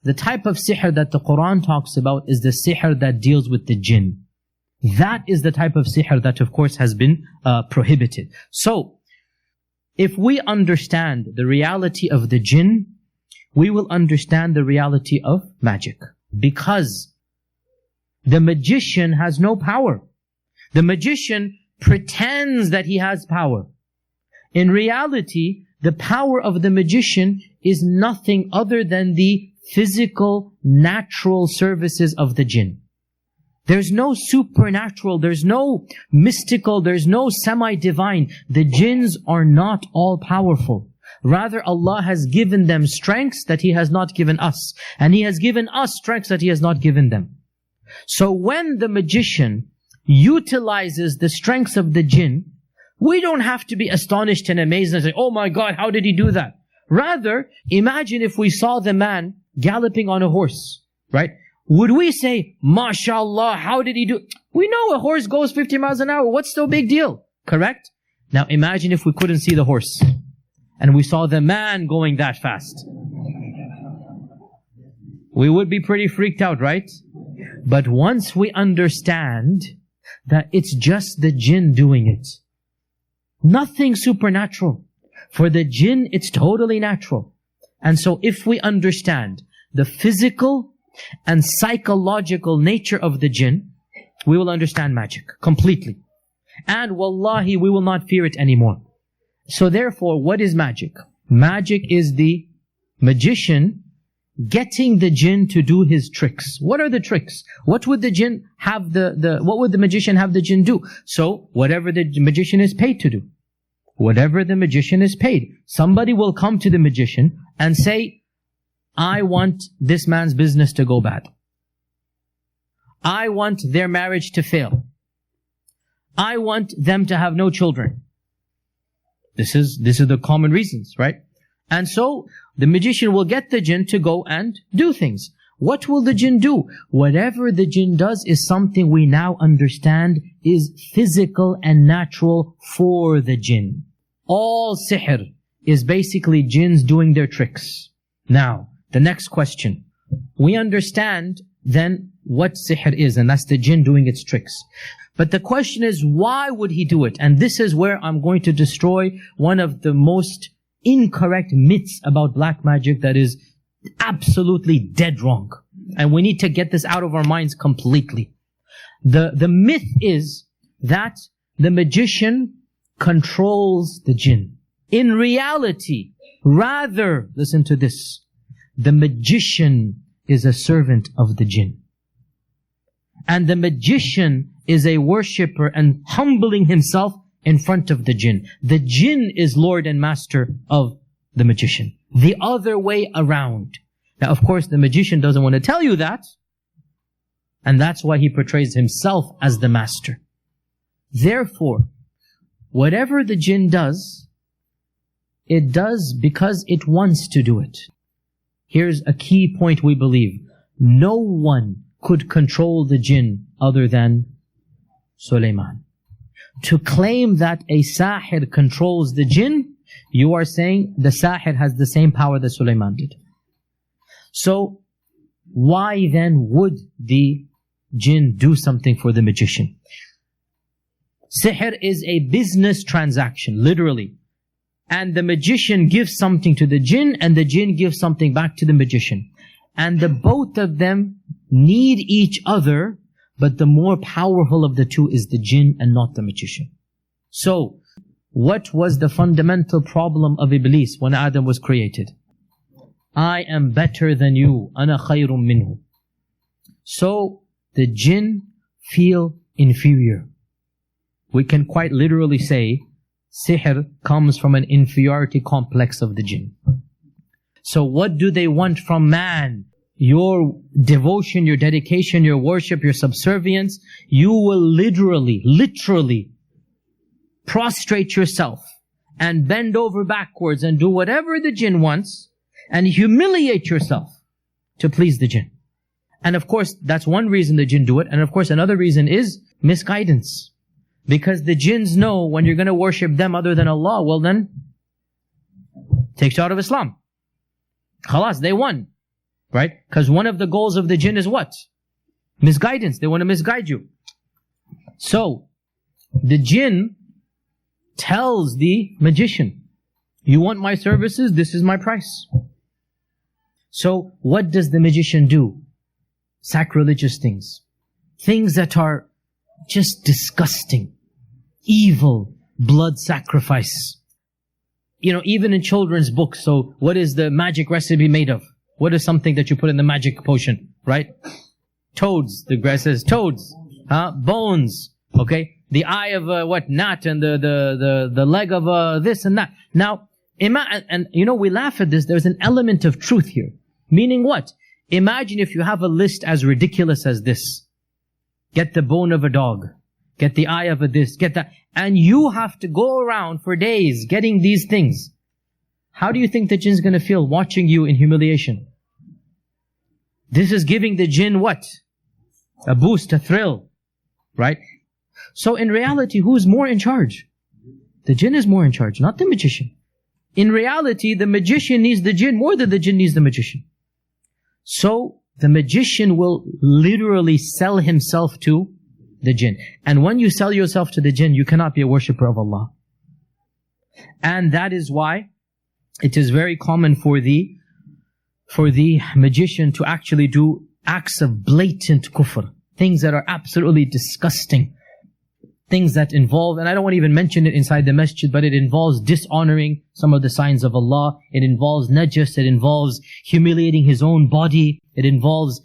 the type of sihr that the Quran talks about is the sihr that deals with the jinn. That is the type of sihr that, of course, has been prohibited. So, if we understand the reality of the jinn, we will understand the reality of magic. Because the magician has no power. The magician pretends that he has power. In reality, the power of the magician is nothing other than the physical, natural services of the jinn. There's no supernatural, there's no mystical, there's no semi-divine. The jinns are not all powerful. Rather, Allah has given them strengths that He has not given us. And He has given us strengths that He has not given them. So when the magician utilizes the strengths of the jinn, we don't have to be astonished and amazed and say, oh my God, how did he do that? Rather, imagine if we saw the man galloping on a horse, right? Would we say, MashaAllah, how did he do? We know a horse goes 50 miles an hour. What's the big deal? Correct? Now imagine if we couldn't see the horse and we saw the man going that fast. We would be pretty freaked out, right? But once we understand that it's just the jinn doing it, nothing supernatural. For the jinn, it's totally natural. And so if we understand the physical and psychological nature of the jinn, we will understand magic completely. And wallahi, we will not fear it anymore. So therefore, what is magic? Magic is the magician getting the jinn to do his tricks. What are the tricks? What would the jinn have what would the magician have the jinn do? So, whatever the magician is paid to do. Whatever the magician is paid. Somebody will come to the magician and say, I want this man's business to go bad. I want their marriage to fail. I want them to have no children. This is the common reasons, right? And so, the magician will get the jinn to go and do things. What will the jinn do? Whatever the jinn does is something we now understand is physical and natural for the jinn. All sihr is basically jinns doing their tricks. Now, the next question. We understand then what sihr is, and that's the jinn doing its tricks. But the question is, why would he do it? And this is where I'm going to destroy one of the most incorrect myths about black magic that is absolutely dead wrong. And we need to get this out of our minds completely. The myth is that the magician controls the jinn. In reality, rather, listen to this, the magician is a servant of the jinn. And the magician is a worshipper and humbling himself in front of the jinn. The jinn is Lord and Master of the magician. The other way around. Now, of course, the magician doesn't want to tell you that. And that's why he portrays himself as the master. Therefore, whatever the jinn does, it does because it wants to do it. Here's a key point we believe. No one could control the jinn other than Sulaiman. To claim that a sahir controls the jinn, you are saying the sahir has the same power that Sulaiman did. So, why then would the jinn do something for the magician? Sihr is a business transaction, literally. And the magician gives something to the jinn, and the jinn gives something back to the magician. And the both of them need each other, but the more powerful of the two is the jinn and not the magician. So, what was the fundamental problem of Iblis when Adam was created? I am better than you. Ana khayrun minhu. So, the jinn feel inferior. We can quite literally say, sihr comes from an inferiority complex of the jinn. So what do they want from man? Your devotion, your dedication, your worship, your subservience. You will literally prostrate yourself and bend over backwards and do whatever the jinn wants and humiliate yourself to please the jinn. And of course, that's one reason the jinn do it. And of course, another reason is misguidance. Because the jinns know when you're going to worship them other than Allah, well then, takes you out of Islam. Khalas, they won. right? Because one of the goals of the jinn is what? Misguidance. They want to misguide you. So, the jinn tells the magician, you want my services? This is my price. So, what does the magician do? Sacrilegious things. Things that are just disgusting. Evil. Blood sacrifice. You know, even in children's books, so what is the magic recipe made of? What is something that you put in the magic potion, right? Toads. The grass says toads. Bones. Okay? The eye of a gnat, and the leg of this and that. Now, and you know, we laugh at this. There's an element of truth here. Meaning what? Imagine if you have a list as ridiculous as this. Get the bone of a dog. Get the eye of a this. Get that. And you have to go around for days getting these things. How do you think the jinn's going to feel watching you in humiliation? This is giving the jinn what? A boost, a thrill. Right? So in reality, who's more in charge? The jinn is more in charge, not the magician. In reality, the magician needs the jinn more than the jinn needs the magician. So the magician will literally sell himself to the jinn. And when you sell yourself to the jinn, you cannot be a worshipper of Allah. And that is why it is very common for the magician to actually do acts of blatant kufr. Things that are absolutely disgusting. Things that involve, and I don't want to even mention it inside the masjid, but it involves dishonoring some of the signs of Allah. It involves najas. It involves humiliating his own body. It involves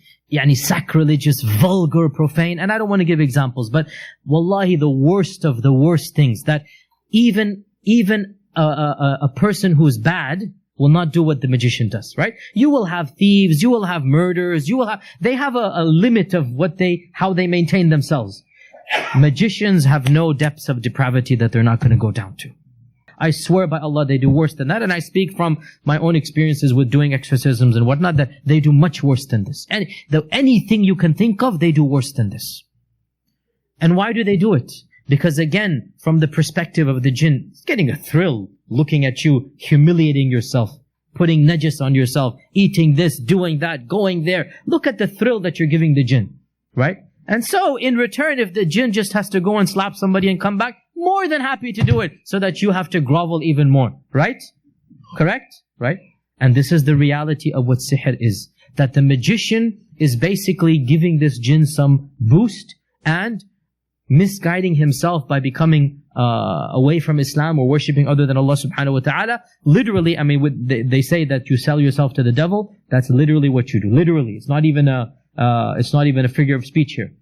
sacrilegious, vulgar, profane. And I don't want to give examples, but wallahi, the worst of the worst things that even a person who's bad will not do what the magician does, right? You will have thieves, you will have murders, they have a limit of how they maintain themselves. Magicians have no depths of depravity that they're not going to go down to. I swear by Allah, they do worse than that. And I speak from my own experiences with doing exorcisms and whatnot, that they do much worse than this. And anything you can think of, they do worse than this. And why do they do it? Because again, from the perspective of the jinn, it's getting a thrill looking at you, humiliating yourself, putting najas on yourself, eating this, doing that, going there. Look at the thrill that you're giving the jinn, right? And so, in return, if the jinn just has to go and slap somebody and come back, more than happy to do it, so that you have to grovel even more. Right? Correct? Right? And this is the reality of what sihr is. That the magician is basically giving this jinn some boost and misguiding himself by becoming away from Islam or worshipping other than Allah subhanahu wa ta'ala. Literally, they say that you sell yourself to the devil. That's literally what you do. Literally. It's not even a figure of speech here.